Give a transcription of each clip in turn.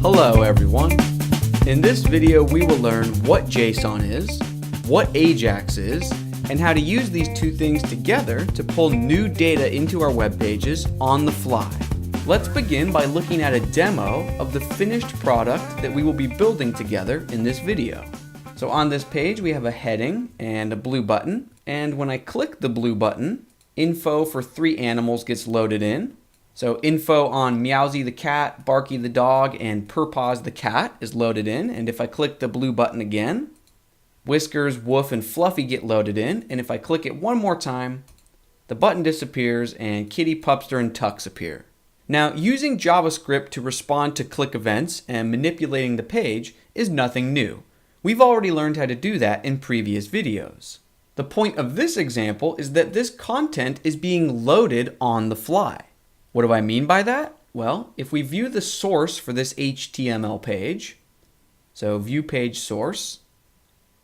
Hello everyone. In this video we will learn what JSON is, what AJAX is, and how to use these two things together to pull new data into our web pages on the fly. Let's begin by looking at a demo of the finished product that we will be building together in this video. So on this page we have a heading and a blue button, and when I click the blue button, info for 3 animals gets loaded in. So info on Meowsy the cat, Barky the dog, and Purpaws the cat is loaded in, and if I click the blue button again, Whiskers, Woof, and Fluffy get loaded in, and if I click it one more time, the button disappears and Kitty, Pupster, and Tux appear. Now, using JavaScript to respond to click events and manipulating the page is nothing new. We've already learned how to do that in previous videos. The point of this example is that this content is being loaded on the fly. What do I mean by that? Well, if we view the source for this HTML page, so view page source,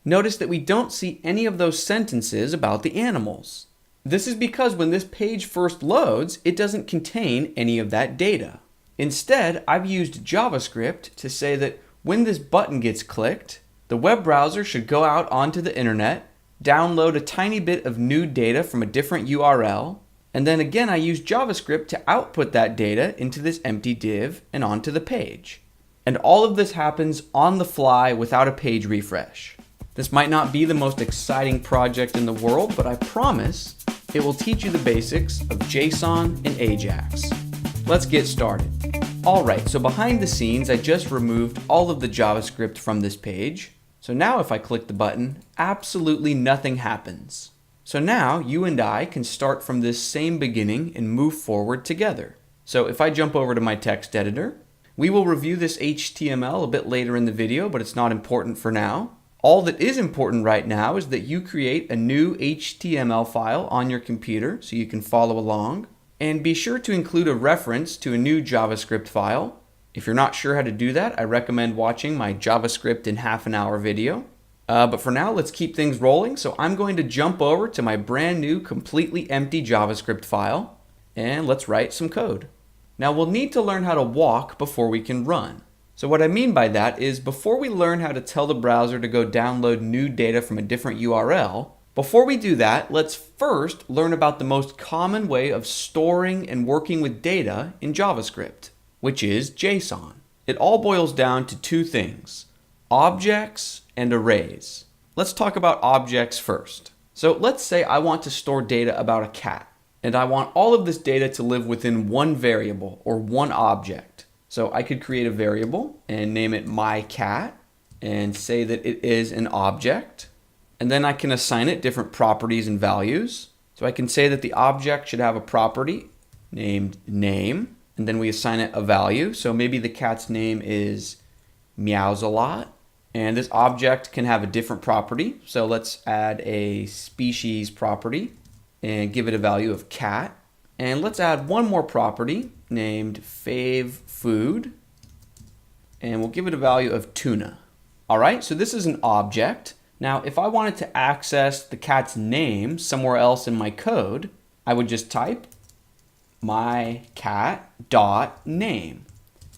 notice that we don't see any of those sentences about the animals. This is because when this page first loads, it doesn't contain any of that data. Instead, I've used JavaScript to say that when this button gets clicked, the web browser should go out onto the internet, download a tiny bit of new data from a different URL, and then again I use JavaScript to output that data into this empty div and onto the page. And all of this happens on the fly without a page refresh. This might not be the most exciting project in the world, but I promise it will teach you the basics of JSON and AJAX. Let's get started. Alright, so behind the scenes I just removed all of the JavaScript from this page. So now if I click the button, absolutely nothing happens. So now you and I can start from this same beginning and move forward together. So if I jump over to my text editor, we will review this HTML a bit later in the video, but it's not important for now. All that is important right now is that you create a new HTML file on your computer so you can follow along. And be sure to include a reference to a new JavaScript file. If you're not sure how to do that, I recommend watching my JavaScript in half an hour video. But for now, let's keep things rolling. So I'm going to jump over to my brand new, completely empty JavaScript file, and let's write some code. Now we'll need to learn how to walk before we can run. So what I mean by that is before we learn how to tell the browser to go download new data from a different URL, before we do that, let's first learn about the most common way of storing and working with data in JavaScript, which is JSON. It all boils down to 2 things: objects and arrays. Let's talk about objects first. So let's say I want to store data about a cat, and I want all of this data to live within one variable or one object. So I could create a variable and name it my cat and say that it is an object. And then I can assign it different properties and values. So I can say that the object should have a property named name, and then we assign it a value. So maybe the cat's name is Meows a lot. And this object can have a different property. So let's add a species property and give it a value of cat. And let's add one more property named fave food. And we'll give it a value of tuna. All right, so this is an object. Now, if I wanted to access the cat's name somewhere else in my code, I would just type my cat dot name.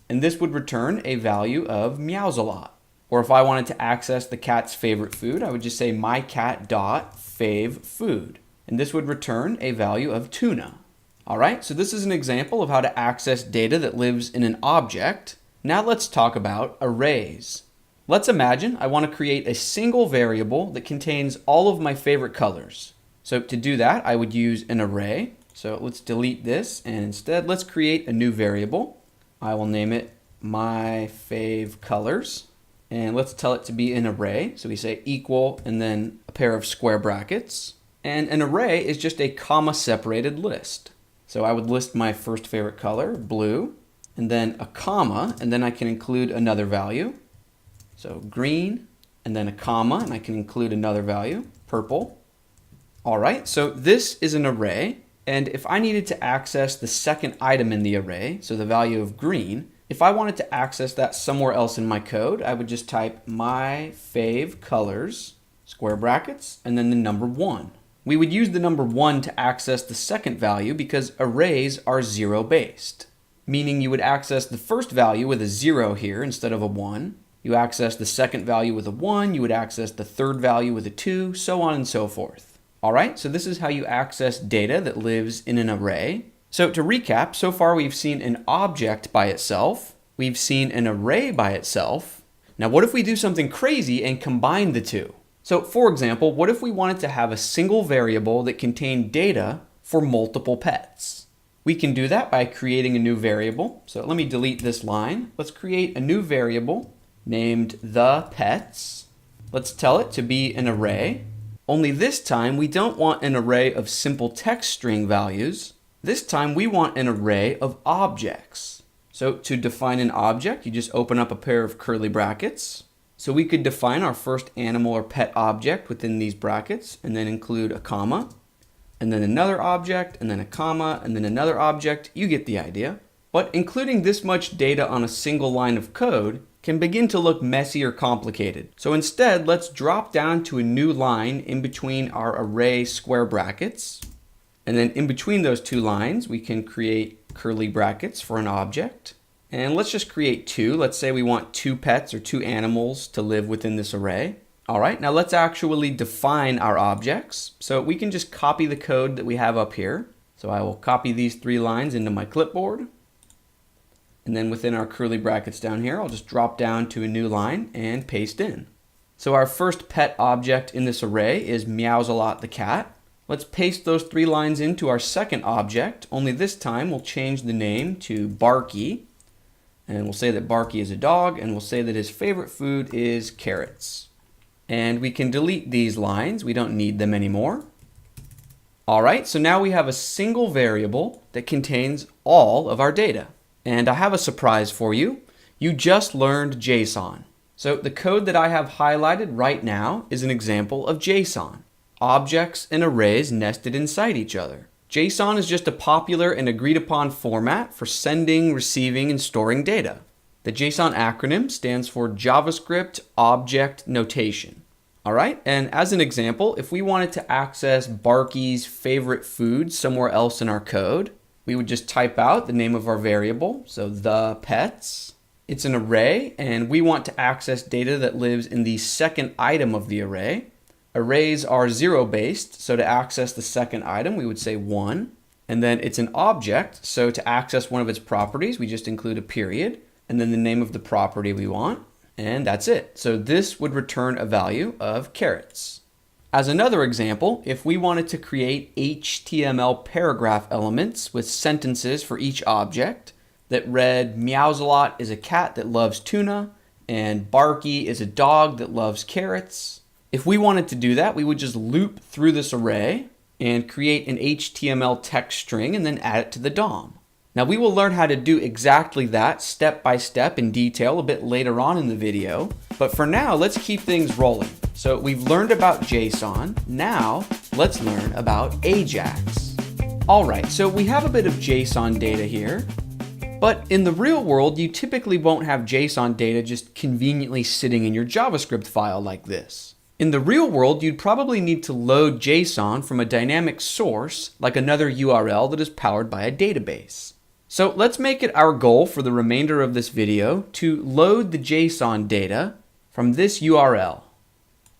And this would return a value of Meows a lot. Or if I wanted to access the cat's favorite food, I would just say my cat dot fave food. And this would return a value of tuna. All right, so this is an example of how to access data that lives in an object. Now let's talk about arrays. Let's imagine I want to create a single variable that contains all of my favorite colors. So to do that, I would use an array. So let's delete this, and instead let's create a new variable. I will name it my fave colors. And let's tell it to be an array. So we say equal and then a pair of square brackets. And an array is just a comma separated list. So I would list my first favorite color, blue, and then a comma, and then I can include another value. So green, and then a comma, and I can include another value, purple. All right, so this is an array. And if I needed to access the second item in the array, so the value of green, if I wanted to access that somewhere else in my code, I would just type my fave colors, square brackets, and then the number 1. We would use the number 1 to access the second value because arrays are 0 based. meaning you would access the first value with a 0 here instead of a 1. You access the second value with a 1, you would access the third value with a 2, so on and so forth. All right, so this is how you access data that lives in an array. So to recap, so far we've seen an object by itself, we've seen an array by itself. Now what if we do something crazy and combine the two? So for example, what if we wanted to have a single variable that contained data for multiple pets? We can do that by creating a new variable. So let me delete this line. Let's create a new variable named the pets. Let's tell it to be an array. Only this time we don't want an array of simple text string values. This time we want an array of objects. So to define an object, you just open up a pair of curly brackets. So we could define our first animal or pet object within these brackets and then include a comma, and then another object, and then a comma, and then another object. You get the idea. But including this much data on a single line of code can begin to look messy or complicated. So instead, let's drop down to a new line in between our array square brackets. And then in between those two lines, we can create curly brackets for an object. And let's just create two. Let's say we want 2 pets or 2 animals to live within this array. All right, now let's actually define our objects. So we can just copy the code that we have up here. So I will copy these 3 lines into my clipboard. And then within our curly brackets down here, I'll just drop down to a new line and paste in. So our first pet object in this array is Meowsalot the cat. Let's paste those 3 lines into our second object, only this time we'll change the name to Barky. And we'll say that Barky is a dog, and we'll say that his favorite food is carrots. And we can delete these lines, we don't need them anymore. All right, so now we have a single variable that contains all of our data. And I have a surprise for you. You just learned JSON. So the code that I have highlighted right now is an example of JSON. Objects and arrays nested inside each other. JSON is just a popular and agreed upon format for sending, receiving, and storing data. The JSON acronym stands for JavaScript Object Notation. All right, and as an example, if we wanted to access Barky's favorite food somewhere else in our code, we would just type out the name of our variable, so the pets. It's an array, and we want to access data that lives in the second item of the array. Arrays are 0-based, so to access the second item, we would say 1. And then it's an object, so to access one of its properties, we just include a period, and then the name of the property we want, and that's it. So this would return a value of carrots. As another example, if we wanted to create HTML paragraph elements with sentences for each object that read Meowsalot is a cat that loves tuna and Barky is a dog that loves carrots. If we wanted to do that, we would just loop through this array and create an HTML text string and then add it to the DOM. Now we will learn how to do exactly that step by step in detail a bit later on in the video, but for now let's keep things rolling. So we've learned about JSON, now let's learn about AJAX. Alright, so we have a bit of JSON data here, but in the real world you typically won't have JSON data just conveniently sitting in your JavaScript file like this. In the real world, you'd probably need to load JSON from a dynamic source like another URL that is powered by a database. So let's make it our goal for the remainder of this video to load the JSON data from this URL.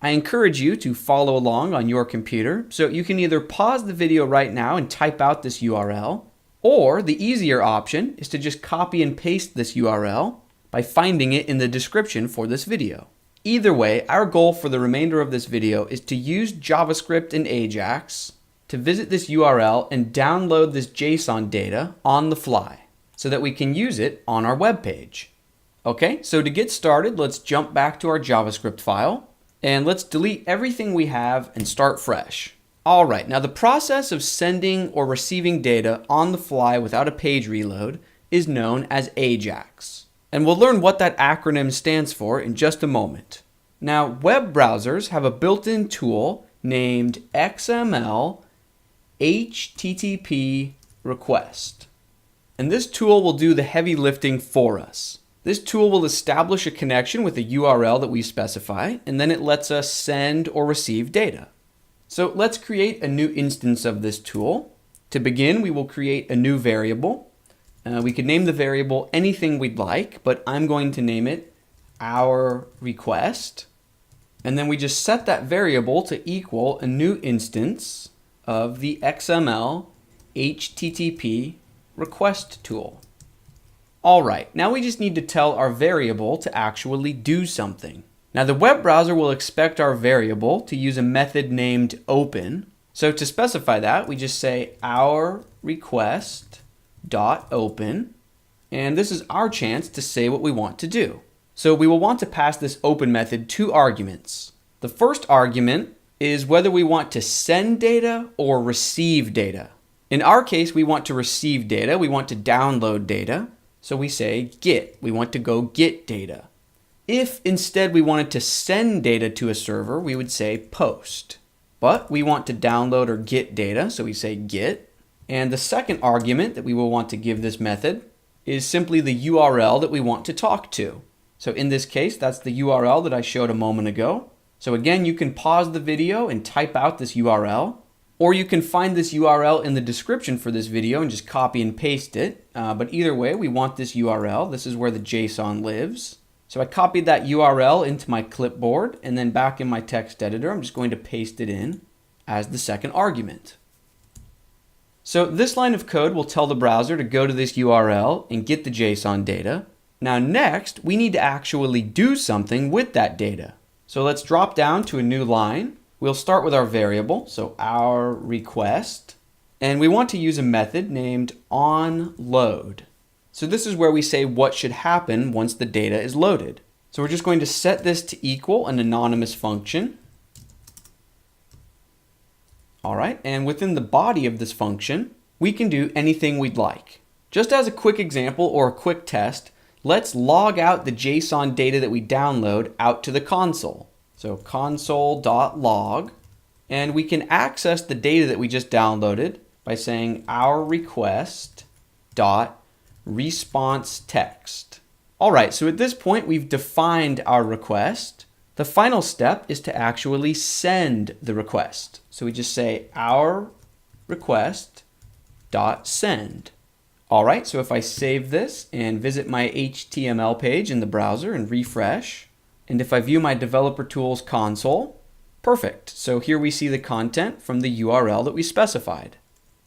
I encourage you to follow along on your computer, so you can either pause the video right now and type out this URL, or the easier option is to just copy and paste this URL by finding it in the description for this video. Either way, our goal for the remainder of this video is to use JavaScript and AJAX to visit this URL and download this JSON data on the fly so that we can use it on our web page. Okay, so to get started, let's jump back to our JavaScript file and let's delete everything we have and start fresh. All right, now the process of sending or receiving data on the fly without a page reload is known as AJAX. And we'll learn what that acronym stands for in just a moment. Now, web browsers have a built-in tool named XML HTTP request. And this tool will do the heavy lifting for us. This tool will establish a connection with a URL that we specify, and then it lets us send or receive data. So let's create a new instance of this tool. To begin, we will create a new variable, We could name the variable anything we'd like, but I'm going to name it our request. And then we just set that variable to equal a new instance of the XML HTTP request tool. All right, now we just need to tell our variable to actually do something. Now the web browser will expect our variable to use a method named open. So to specify that, we just say our request.open, and this is our chance to say what we want to do. So we will want to pass this open method two arguments. The first argument is whether we want to send data or receive data. In our case, we want to receive data. We want to download data. So we say get. We want to go get data. If instead we wanted to send data to a server, we would say post. But we want to download or get data, so we say get. And the second argument that we will want to give this method is simply the URL that we want to talk to. So in this case, that's the URL that I showed a moment ago. So again, you can pause the video and type out this URL, or you can find this URL in the description for this video and just copy and paste it. But either way, we want this URL. This is where the JSON lives. So I copied that URL into my clipboard, and then back in my text editor, I'm just going to paste it in as the second argument. So this line of code will tell the browser to go to this URL and get the JSON data. Now next, we need to actually do something with that data. So let's drop down to a new line. We'll start with our variable, so our request, and we want to use a method named onLoad. So this is where we say what should happen once the data is loaded. So we're just going to set this to equal an anonymous function. All right, and within the body of this function, we can do anything we'd like. Just as a quick example or a quick test, let's log out the JSON data that we download out to the console. So console.log, and we can access the data that we just downloaded by saying our request.response text. All right, so at this point, we've defined our request. The final step is to actually send the request. So we just say our request.send. All right, so if I save this and visit my HTML page in the browser and refresh, and if I view my developer tools console, perfect. So here we see the content from the URL that we specified.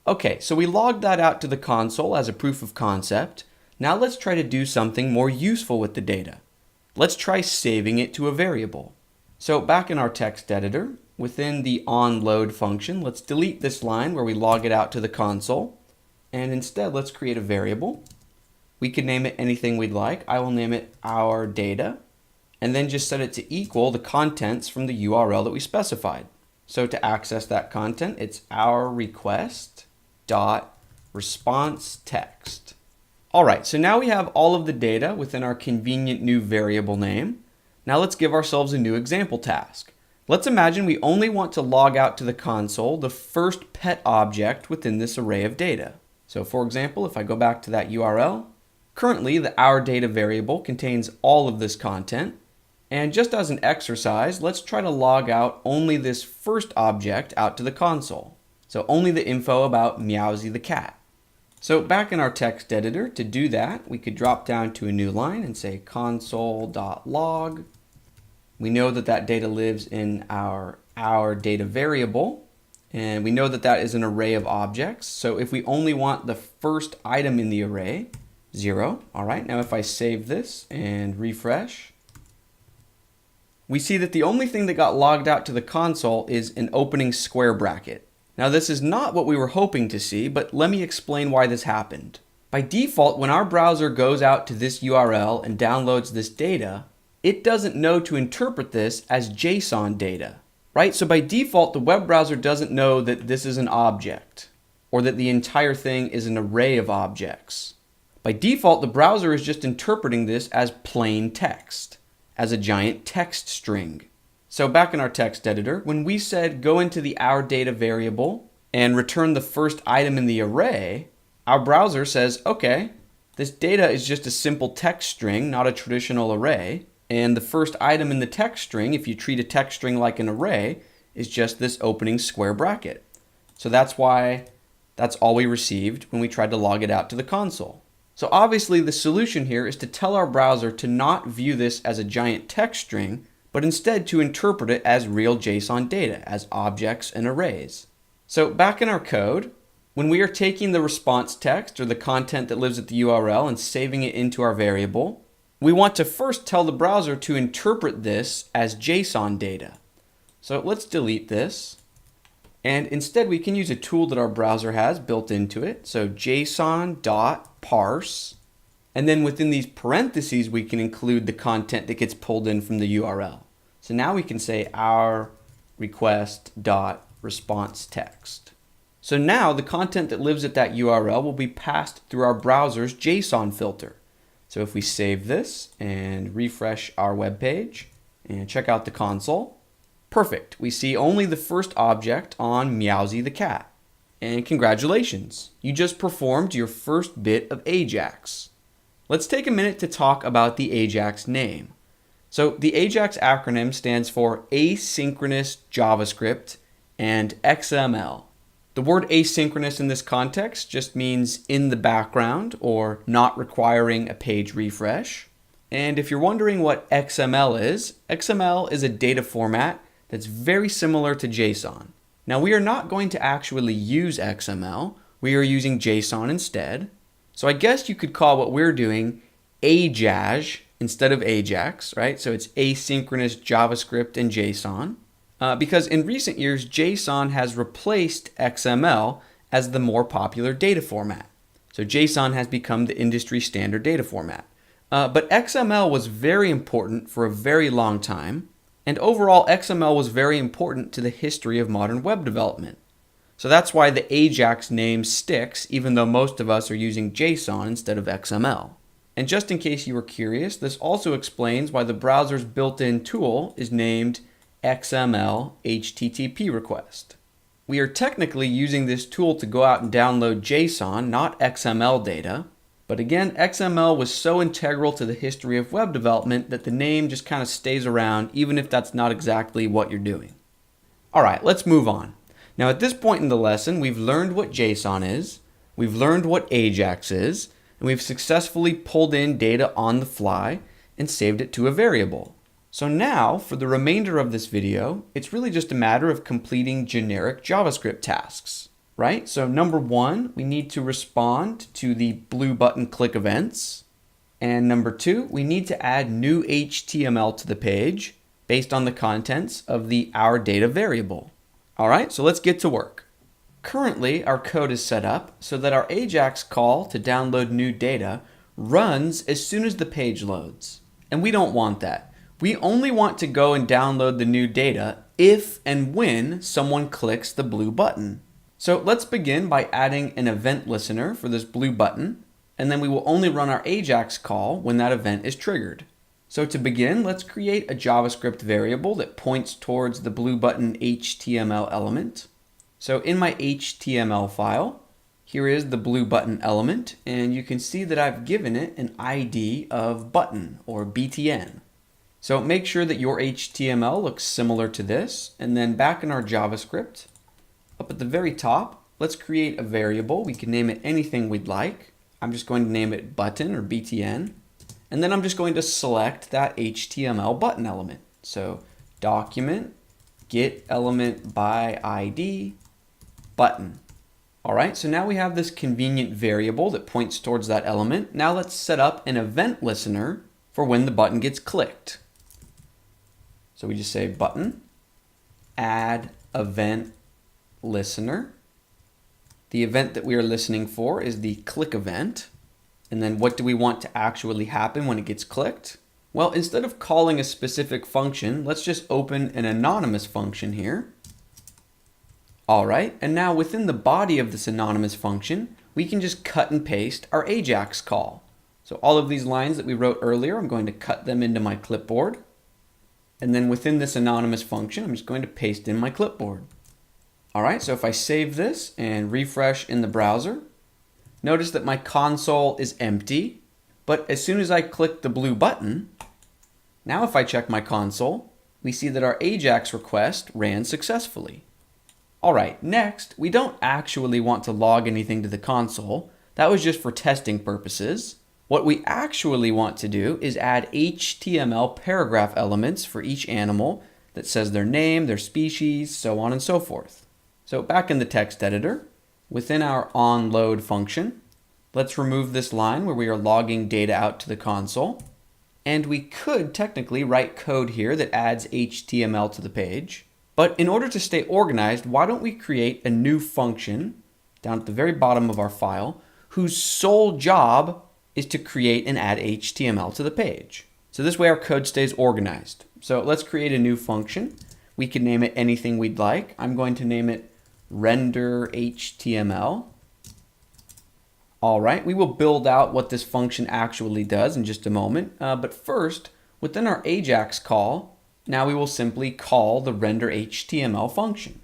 Okay, so we logged that out to the console as a proof of concept. Now let's try to do something more useful with the data. Let's try saving it to a variable. So back in our text editor, within the onLoad function, let's delete this line where we log it out to the console. And instead, let's create a variable. We could name it anything we'd like. I will name it our data, and then just set it to equal the contents from the URL that we specified. So to access that content, it's our request.response text. All right, so now we have all of the data within our convenient new variable name. Now let's give ourselves a new example task. Let's imagine we only want to log out to the console the first pet object within this array of data. So for example, if I go back to that URL, currently the our data variable contains all of this content. And just as an exercise, let's try to log out only this first object out to the console. So only the info about Meowsy the cat. So back in our text editor, to do that, we could drop down to a new line and say console.log. We know that that data lives in our data variable, and we know that that is an array of objects. So if we only want the first item in the array, 0. All right, now if I save this and refresh, we see that the only thing that got logged out to the console is an opening square bracket. Now this is not what we were hoping to see, but let me explain why this happened. By default, when our browser goes out to this URL and downloads this data, it doesn't know to interpret this as JSON data, right? So by default, the web browser doesn't know that this is an object or that the entire thing is an array of objects. By default, the browser is just interpreting this as plain text, as a giant text string. So back in our text editor, when we said go into the our data variable and return the first item in the array, our browser says, okay, this data is just a simple text string, not a traditional array. And the first item in the text string, if you treat a text string like an array, is just this opening square bracket. So that's why that's all we received when we tried to log it out to the console. So obviously the solution here is to tell our browser to not view this as a giant text string, but instead to interpret it as real JSON data, as objects and arrays. So back in our code, when we are taking the response text or the content that lives at the URL and saving it into our variable, we want to first tell the browser to interpret this as JSON data. So let's delete this. And instead we can use a tool that our browser has built into it. So JSON.parse. And then within these parentheses, we can include the content that gets pulled in from the URL. So now we can say our request.response text. So now the content that lives at that URL will be passed through our browser's JSON filter. So if we save this and refresh our web page and check out the console, perfect. We see only the first object on Meowsy the cat. And congratulations, you just performed your first bit of AJAX. Let's take a minute to talk about the AJAX name. So the AJAX acronym stands for Asynchronous JavaScript and XML. The word asynchronous in this context just means in the background or not requiring a page refresh. And if you're wondering what XML is a data format that's very similar to JSON. Now we are not going to actually use XML, we are using JSON instead. So I guess you could call what we're doing AJAX instead of AJAX, right? So it's asynchronous JavaScript and JSON. Because in recent years, JSON has replaced XML as the more popular data format. So JSON has become the industry standard data format. But XML was very important for a very long time. And overall, XML was very important to the history of modern web development. So that's why the AJAX name sticks, even though most of us are using JSON instead of XML. And just in case you were curious, this also explains why the browser's built-in tool is named XML HTTP request. We are technically using this tool to go out and download JSON, not XML data. But again, XML was so integral to the history of web development that the name just kind of stays around, even if that's not exactly what you're doing. All right, let's move on. Now at this point in the lesson, we've learned what JSON is, we've learned what AJAX is, and we've successfully pulled in data on the fly and saved it to a variable. So now, for the remainder of this video, it's really just a matter of completing generic JavaScript tasks, right? So number one, we need to respond to the blue button click events. And number two, we need to add new HTML to the page based on the contents of the our data variable. All right, so let's get to work. Currently, our code is set up so that our AJAX call to download new data runs as soon as the page loads. And we don't want that. We only want to go and download the new data if and when someone clicks the blue button. So let's begin by adding an event listener for this blue button, and then we will only run our AJAX call when that event is triggered. So to begin, let's create a JavaScript variable that points towards the blue button HTML element. So in my HTML file, here is the blue button element, and you can see that I've given it an ID of button or BTN. So make sure that your HTML looks similar to this, and then back in our JavaScript, up at the very top, let's create a variable. We can name it anything we'd like. I'm just going to name it button or BTN. And then I'm just going to select that HTML button element. So document, get element by ID, button. All right, so now we have this convenient variable that points towards that element. Now let's set up an event listener for when the button gets clicked. So we just say button, add event listener. The event that we are listening for is the click event. And then what do we want to actually happen when it gets clicked? Well, instead of calling a specific function, let's just open an anonymous function here. All right, and now within the body of this anonymous function, we can just cut and paste our AJAX call. So all of these lines that we wrote earlier, I'm going to cut them into my clipboard. And then within this anonymous function, I'm just going to paste in my clipboard. All right, so if I save this and refresh in the browser, notice that my console is empty, but as soon as I click the blue button, now if I check my console, we see that our AJAX request ran successfully. All right, next, we don't actually want to log anything to the console, That was just for testing purposes. What we actually want to do is add HTML paragraph elements for each animal that says their name, their species, so on and so forth. So back in the text editor, within our onLoad function, let's remove this line where we are logging data out to the console. And we could technically write code here that adds HTML to the page. But in order to stay organized, why don't we create a new function down at the very bottom of our file whose sole job is to create and add HTML to the page. So this way our code stays organized. So let's create a new function. We can name it anything we'd like. I'm going to name it render HTML. All right, we will build out what this function actually does in just a moment. But first, within our AJAX call, now we will simply call the render HTML function.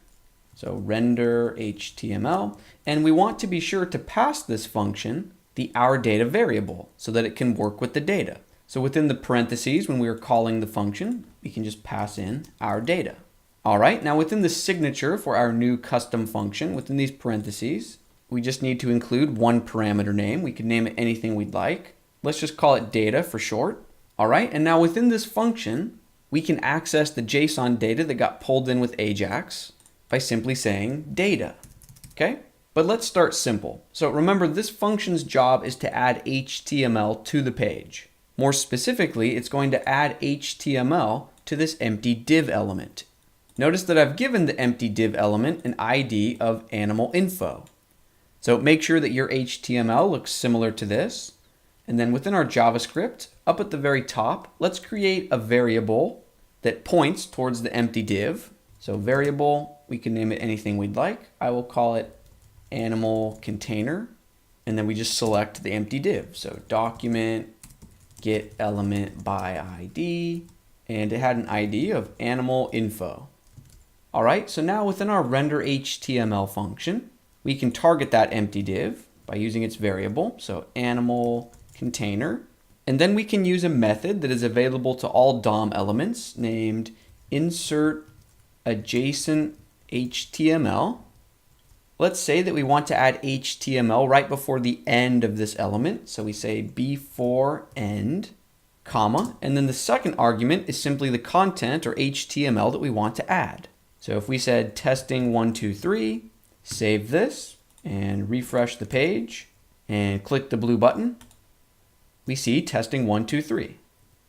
So render HTML, and we want to be sure to pass this function the OurData variable so that it can work with the data. So within the parentheses, when we are calling the function, we can just pass in OurData. All right, now within the signature for our new custom function, within these parentheses, we just need to include one parameter name. We can name it anything we'd like. Let's just call it data for short. All right, and now within this function, we can access the JSON data that got pulled in with AJAX by simply saying data, okay? But let's start simple. So remember, this function's job is to add HTML to the page. More specifically, it's going to add HTML to this empty div element. Notice that I've given the empty div element an ID of animal info. So make sure that your HTML looks similar to this. And then within our JavaScript, up at the very top, let's create a variable that points towards the empty div. So variable, we can name it anything we'd like. I will call it animal container. And then we just select the empty div. So document get element by ID. And it had an ID of animal info. All right, so now within our render HTML function, we can target that empty div by using its variable. So animal container. And then we can use a method that is available to all DOM elements named insert adjacent HTML. Let's say that we want to add HTML right before the end of this element. So we say before end, comma, and then the second argument is simply the content or HTML that we want to add. So if we said testing 1, 2, 3, save this and refresh the page and click the blue button, we see testing 1, 2, 3.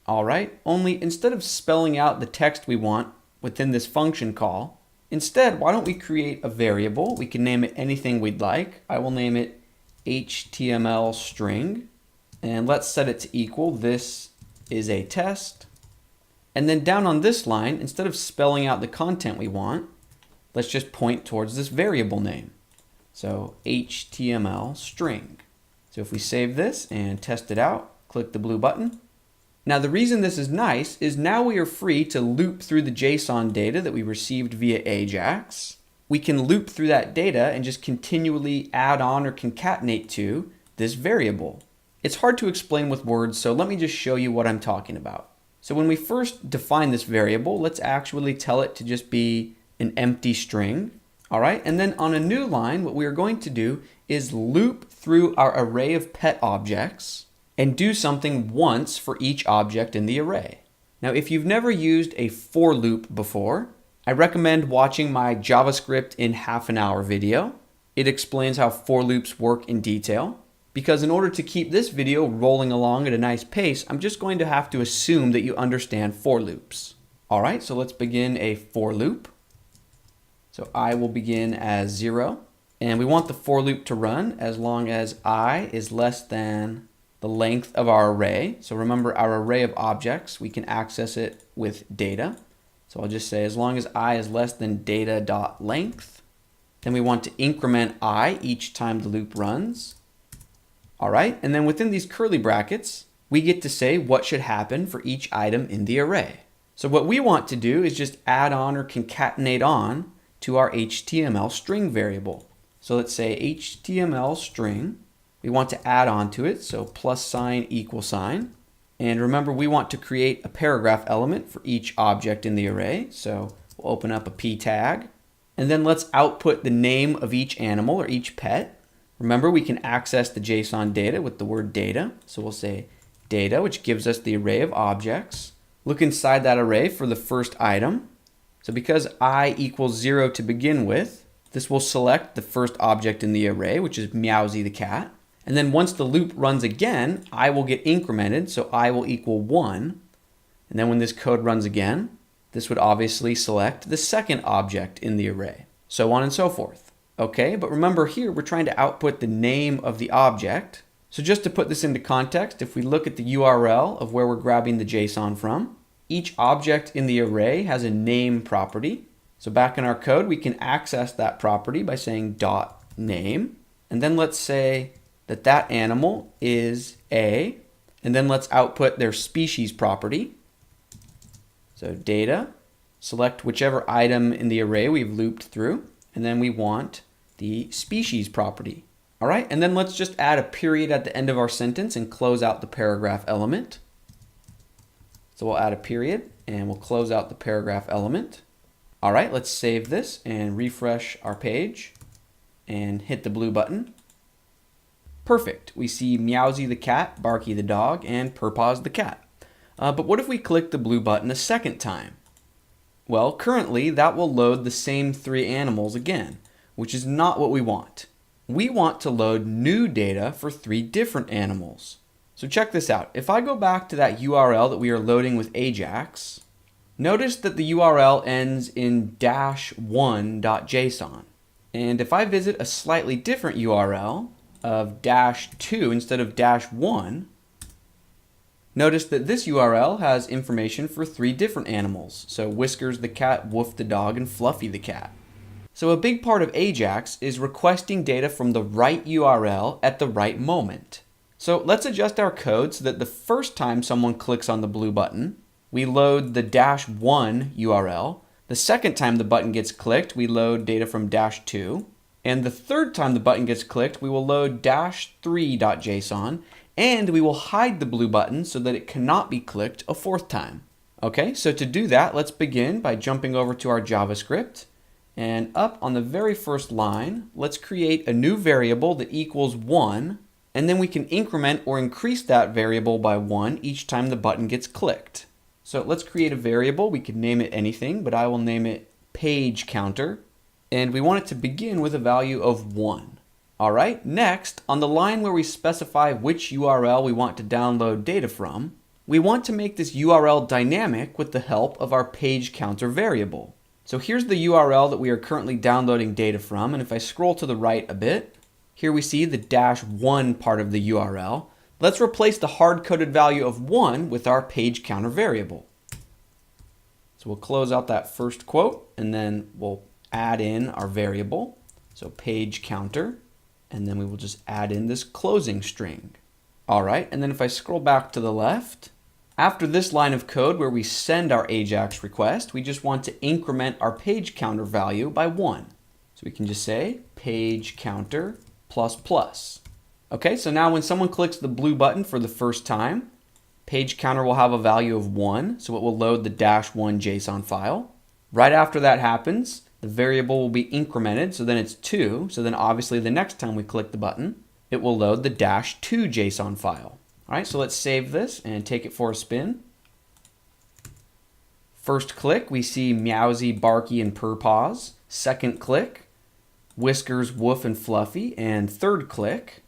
All right, only instead of spelling out the text we want within this function call, instead, why don't we create a variable? We can name it anything we'd like. I will name it HTML string, and let's set it to equal this is a test. And then down on this line, instead of spelling out the content we want, let's just point towards this variable name. So HTML string. So if we save this and test it out, click the blue button. Now the reason this is nice is now we are free to loop through the JSON data that we received via AJAX. We can loop through that data and just continually add on or concatenate to this variable. It's hard to explain with words, so let me just show you what I'm talking about. So when we first define this variable, let's actually tell it to just be an empty string. All right, and then on a new line, what we are going to do is loop through our array of pet objects and do something once for each object in the array. Now, if you've never used a for loop before, I recommend watching my JavaScript in half an hour video. It explains how for loops work in detail. Because in order to keep this video rolling along at a nice pace, I'm just going to have to assume that you understand for loops. All right, so let's begin a for loop. So I will begin as 0, and we want the for loop to run as long as I is less than the length of our array. So remember, our array of objects, we can access it with data. So I'll just say as long as I is less than data.length. Then we want to increment I each time the loop runs. All right, and then within these curly brackets, we get to say what should happen for each item in the array. So what we want to do is just add on or concatenate on to our HTML string variable. So let's say HTML string, we want to add on to it, so +, equal sign. And remember, we want to create a paragraph element for each object in the array. So we'll open up a p tag, and then let's output the name of each animal or each pet. Remember, we can access the JSON data with the word data. So we'll say data, which gives us the array of objects. Look inside that array for the first item. So because I equals 0 to begin with, this will select the first object in the array, which is Meowsy the cat. And then once the loop runs again, I will get incremented, so I will equal 1. And then when this code runs again, this would obviously select the second object in the array, so on and so forth. Okay, but remember here, we're trying to output the name of the object. So just to put this into context, if we look at the URL of where we're grabbing the JSON from, each object in the array has a name property. So back in our code, we can access that property by saying .name. And then let's say that that animal is A. And then let's output their species property. So data, select whichever item in the array we've looped through. And then we want the species property. All right, and then let's just add a period at the end of our sentence and close out the paragraph element. So we'll add a period and we'll close out the paragraph element. All right, let's save this and refresh our page and hit the blue button. Perfect. We see Meowsy the cat, Barky the dog, and Purpaws the cat. But what if we click the blue button a second time? Well, currently that will load the same 3 animals again, which is not what we want. We want to load new data for 3 different animals. So check this out. If I go back to that URL that we are loading with AJAX, notice that the URL ends in -1.json. And if I visit a slightly different URL of -2 instead of -1, notice that this URL has information for 3 different animals. So Whiskers the cat, Woof the dog, and Fluffy the cat. So a big part of AJAX is requesting data from the right URL at the right moment. So let's adjust our code so that the first time someone clicks on the blue button, we load the -1 URL. The second time the button gets clicked, we load data from -2. And the third time the button gets clicked, we will load -3.json, and we will hide the blue button so that it cannot be clicked a 4th time. Okay, so to do that, let's begin by jumping over to our JavaScript. And up on the very first line, let's create a new variable that equals 1. And then we can increment or increase that variable by 1 each time the button gets clicked. So let's create a variable. We could name it anything, but I will name it page counter. And we want it to begin with a value of 1. All right, next, on the line where we specify which URL we want to download data from, we want to make this URL dynamic with the help of our page counter variable. So here's the URL that we are currently downloading data from. And if I scroll to the right a bit, here we see the -1 part of the URL. Let's replace the hard-coded value of 1 with our page counter variable. So we'll close out that first quote, and then we'll add in our variable. So page counter, and then we will just add in this closing string. All right, and then if I scroll back to the left, after this line of code where we send our AJAX request, we just want to increment our page counter value by 1. So we can just say page counter ++. Okay, so now when someone clicks the blue button for the first time, page counter will have a value of 1, so it will load the -1 JSON file. Right after that happens, the variable will be incremented, so then it's 2. So then obviously the next time we click the button, it will load the -2 JSON file. All right, so let's save this and take it for a spin. First click, we see Meowsy, Barky, and Purpaws. Second click, Whiskers, Woof, and Fluffy. And third click,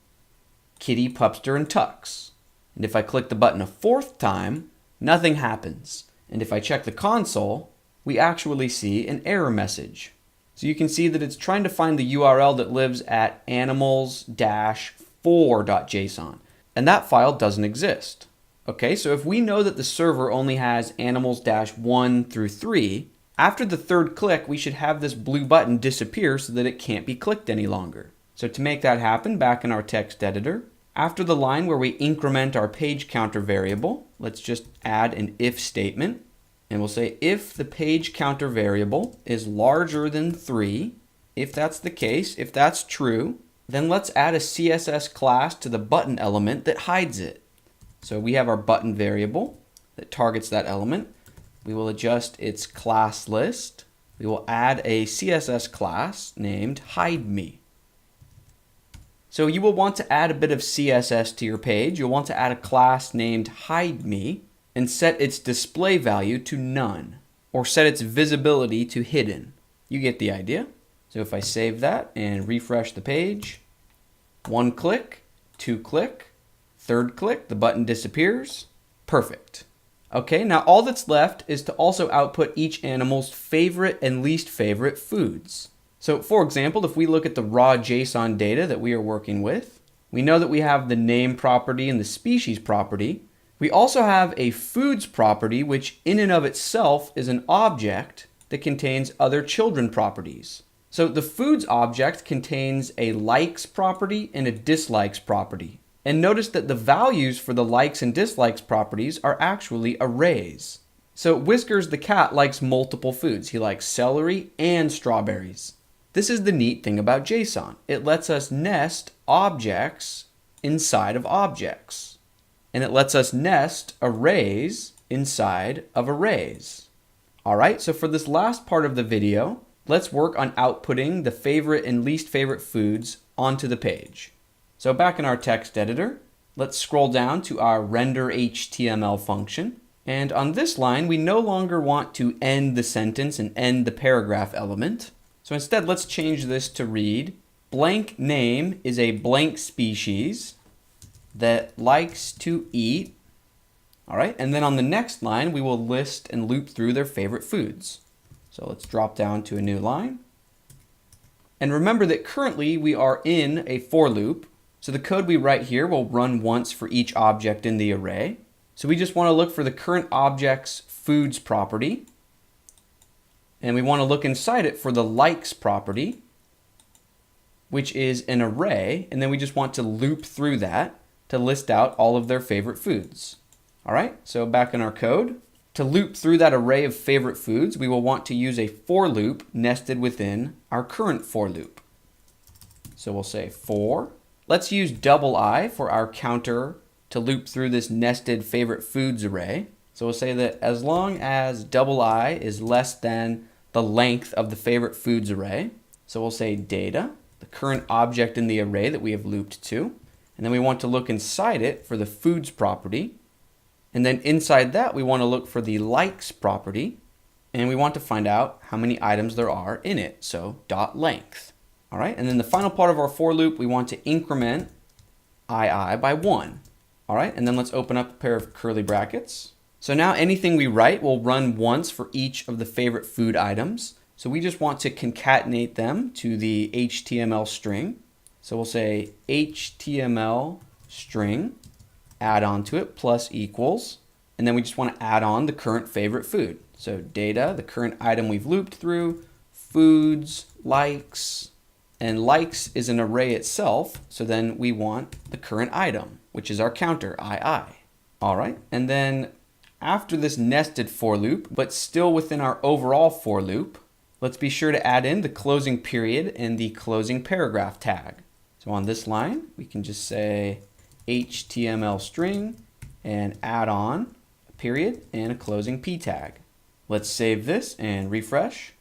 Kitty, Pupster, and Tux. And if I click the button a 4th time, nothing happens. And if I check the console, we actually see an error message. So you can see that it's trying to find the URL that lives at animals-4.json. And that file doesn't exist. Okay, so if we know that the server only has animals-1 through 3, after the 3rd click, we should have this blue button disappear so that it can't be clicked any longer. So to make that happen, back in our text editor, after the line where we increment our page counter variable, let's just add an if statement. And we'll say if the page counter variable is larger than 3, if that's the case, if that's true, then let's add a CSS class to the button element that hides it. So we have our button variable that targets that element. We will adjust its class list. We will add a CSS class named hide me. So you will want to add a bit of CSS to your page. You'll want to add a class named HideMe and set its display value to none, or set its visibility to hidden. You get the idea. So if I save that and refresh the page, 1 click, 2 click, 3rd click, the button disappears. Perfect. Okay, now all that's left is to also output each animal's favorite and least favorite foods. So for example, if we look at the raw JSON data that we are working with, we know that we have the name property and the species property. We also have a foods property, which in and of itself is an object that contains other children properties. So the foods object contains a likes property and a dislikes property. And notice that the values for the likes and dislikes properties are actually arrays. So Whiskers the cat likes multiple foods. He likes celery and strawberries. This is the neat thing about JSON. It lets us nest objects inside of objects. And it lets us nest arrays inside of arrays. All right, so for this last part of the video, let's work on outputting the favorite and least favorite foods onto the page. So back in our text editor, let's scroll down to our render HTML function. And on this line, we no longer want to end the sentence and end the paragraph element. So instead, let's change this to read, blank name is a blank species that likes to eat. All right, and then on the next line, we will list and loop through their favorite foods. So let's drop down to a new line. And remember that currently we are in a for loop. So the code we write here will run once for each object in the array. So we just want to look for the current object's foods property. And we want to look inside it for the likes property, which is an array. And then we just want to loop through that to list out all of their favorite foods. All right, so back in our code, to loop through that array of favorite foods, we will want to use a for loop nested within our current for loop. So we'll say for. Let's use double I for our counter to loop through this nested favorite foods array. So we'll say that as long as double I is less than the length of the favorite foods array, so we'll say data, the current object in the array that we have looped to, and then we want to look inside it for the foods property. And then inside that, we want to look for the likes property, and we want to find out how many items there are in it, so dot length. All right, and then the final part of our for loop, we want to increment II by 1. All right, and then let's open up a pair of curly brackets. So now anything we write will run once for each of the favorite food items. So we just want to concatenate them to the HTML string. So we'll say HTML string, add on to it, plus equals, and then we just want to add on the current favorite food. So data, the current item we've looped through, foods, likes, and likes is an array itself, so then we want the current item, which is our counter, II. All right, and then after this nested for loop, but still within our overall for loop, let's be sure to add in the closing period and the closing paragraph tag. So on this line, we can just say HTML string and add on a period and a closing p tag. Let's save this and refresh.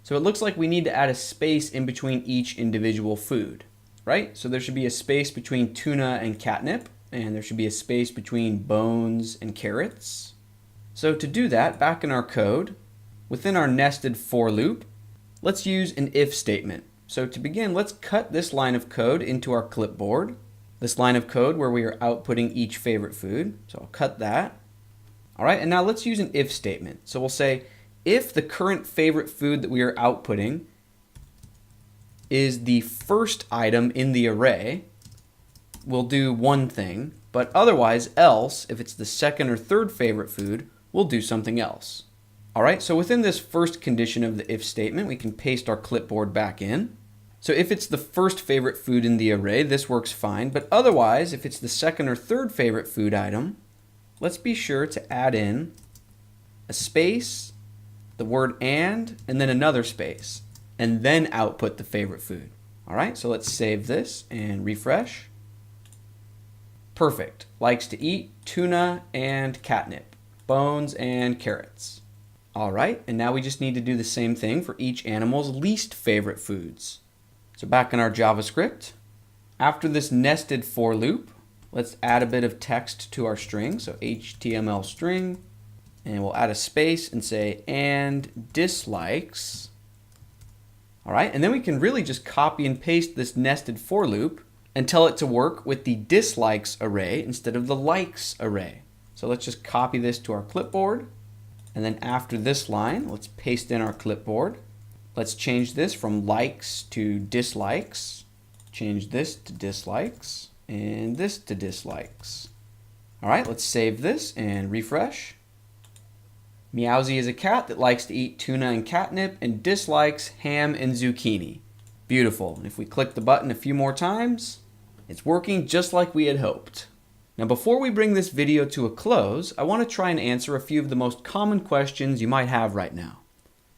So it looks like we need to add a space in between each individual food, right? So there should be a space between tuna and catnip, and there should be a space between bones and carrots. So to do that, back in our code, within our nested for loop, let's use an if statement. So to begin, let's cut this line of code into our clipboard, this line of code where we are outputting each favorite food. So I'll cut that. All right, and now let's use an if statement. So we'll say, if the current favorite food that we are outputting is the first item in the array, we'll do one thing, but otherwise else, if it's the second or third favorite food, we'll do something else. All right, so within this first condition of the if statement, we can paste our clipboard back in. So if it's the first favorite food in the array, this works fine, but otherwise, if it's the second or third favorite food item, let's be sure to add in a space, the word and then another space, and then output the favorite food. All right, so let's save this and refresh. Perfect. Likes to eat tuna and catnip, bones and carrots. All right, and now we just need to do the same thing for each animal's least favorite foods. So back in our JavaScript, after this nested for loop, let's add a bit of text to our string. So HTML string, and we'll add a space and say, and dislikes. All right, and then we can really just copy and paste this nested for loop and tell it to work with the dislikes array instead of the likes array. So let's just copy this to our clipboard. And then after this line, let's paste in our clipboard. Let's change this from likes to dislikes. Change this to dislikes and this to dislikes. All right, let's save this and refresh. Meowsy is a cat that likes to eat tuna and catnip and dislikes ham and zucchini. Beautiful. And if we click the button a few more times, it's working just like we had hoped. Now before we bring this video to a close, I want to try and answer a few of the most common questions you might have right now.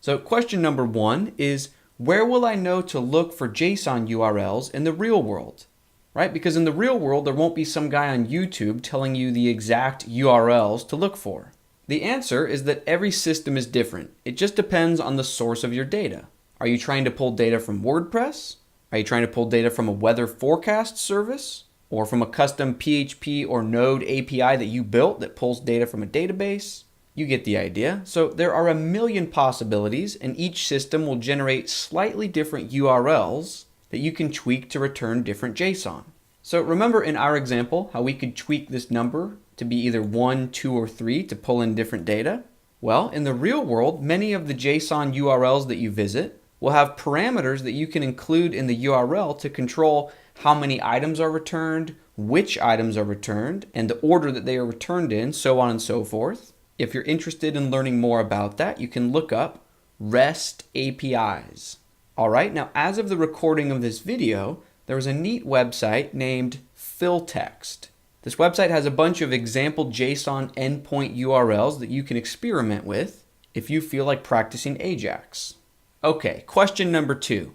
So question number 1 is, where will I know to look for JSON URLs in the real world? Right? Because in the real world, there won't be some guy on YouTube telling you the exact URLs to look for. The answer is that every system is different. It just depends on the source of your data. Are you trying to pull data from WordPress? Are you trying to pull data from a weather forecast service? Or from a custom PHP or Node API that you built that pulls data from a database? You get the idea. So there are a million possibilities, and each system will generate slightly different URLs that you can tweak to return different JSON. So remember in our example how we could tweak this number to be either 1, 2, or 3 to pull in different data? Well, in the real world, many of the JSON URLs that you visit will have parameters that you can include in the URL to control how many items are returned, which items are returned, and the order that they are returned in, so on and so forth. If you're interested in learning more about that, you can look up REST APIs. All right, now as of the recording of this video, there was a neat website named Philtext. This website has a bunch of example JSON endpoint URLs that you can experiment with if you feel like practicing AJAX. Okay, question number 2.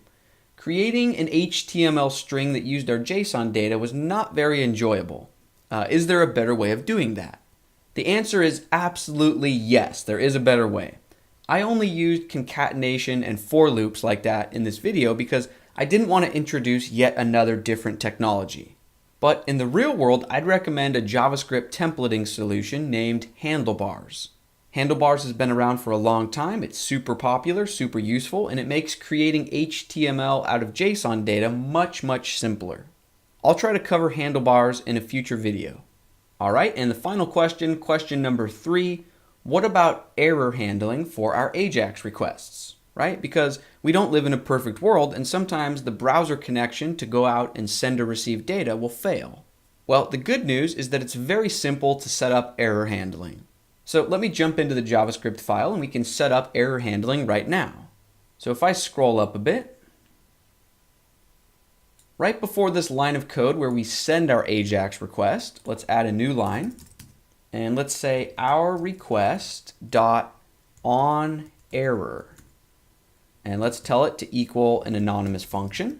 Creating an HTML string that used our JSON data was not very enjoyable. Is there a better way of doing that? The answer is absolutely yes, there is a better way. I only used concatenation and for loops like that in this video because I didn't want to introduce yet another different technology. But in the real world, I'd recommend a JavaScript templating solution named Handlebars. Handlebars has been around for a long time. It's super popular, super useful, and it makes creating HTML out of JSON data much, much simpler. I'll try to cover Handlebars in a future video. All right, and the final question, question number 3, what about error handling for our AJAX requests, right? Because we don't live in a perfect world, and sometimes the browser connection to go out and send or receive data will fail. Well, the good news is that it's very simple to set up error handling. So let me jump into the JavaScript file and we can set up error handling right now. So if I scroll up a bit, right before this line of code where we send our AJAX request, let's add a new line. And let's say our request dot on error. And let's tell it to equal an anonymous function.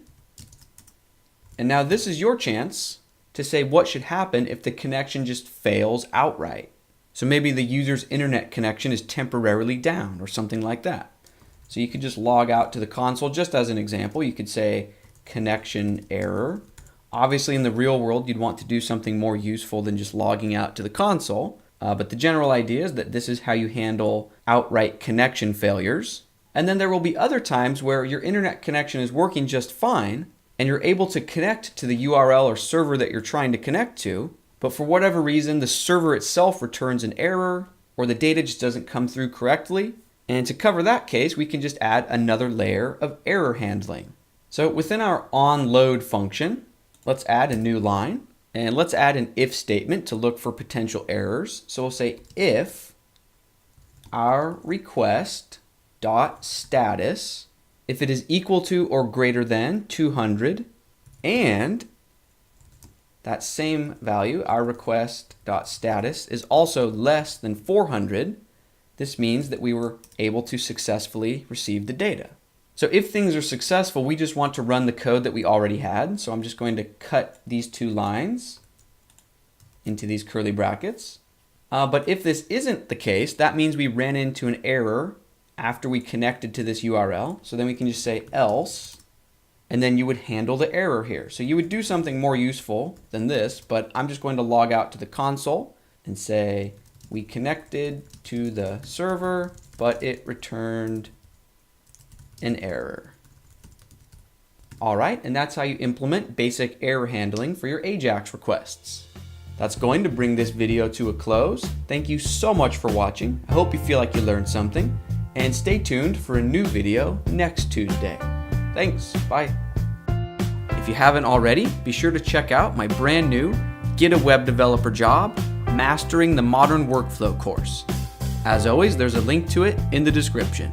And now this is your chance to say what should happen if the connection just fails outright. So maybe the user's internet connection is temporarily down or something like that. So you could just log out to the console. Just as an example, you could say connection error. Obviously in the real world, you'd want to do something more useful than just logging out to the console. But the general idea is that this is how you handle outright connection failures. And then there will be other times where your internet connection is working just fine and you're able to connect to the URL or server that you're trying to connect to. But for whatever reason, the server itself returns an error or the data just doesn't come through correctly. And to cover that case, we can just add another layer of error handling. So within our onLoad function, let's add a new line and let's add an if statement to look for potential errors. So we'll say if our request dot status, if it is equal to or greater than 200 and that same value, our request.status, is also less than 400. This means that we were able to successfully receive the data. So if things are successful, we just want to run the code that we already had. So I'm just going to cut these two lines into these curly brackets. But if this isn't the case, that means we ran into an error after we connected to this URL. So then we can just say else and then you would handle the error here. So you would do something more useful than this, but I'm just going to log out to the console and say we connected to the server, but it returned an error. All right, and that's how you implement basic error handling for your AJAX requests. That's going to bring this video to a close. Thank you so much for watching. I hope you feel like you learned something, and stay tuned for a new video next Tuesday. Thanks, bye. If you haven't already, be sure to check out my brand new Get a Web Developer Job, Mastering the Modern Workflow course. As always, there's a link to it in the description.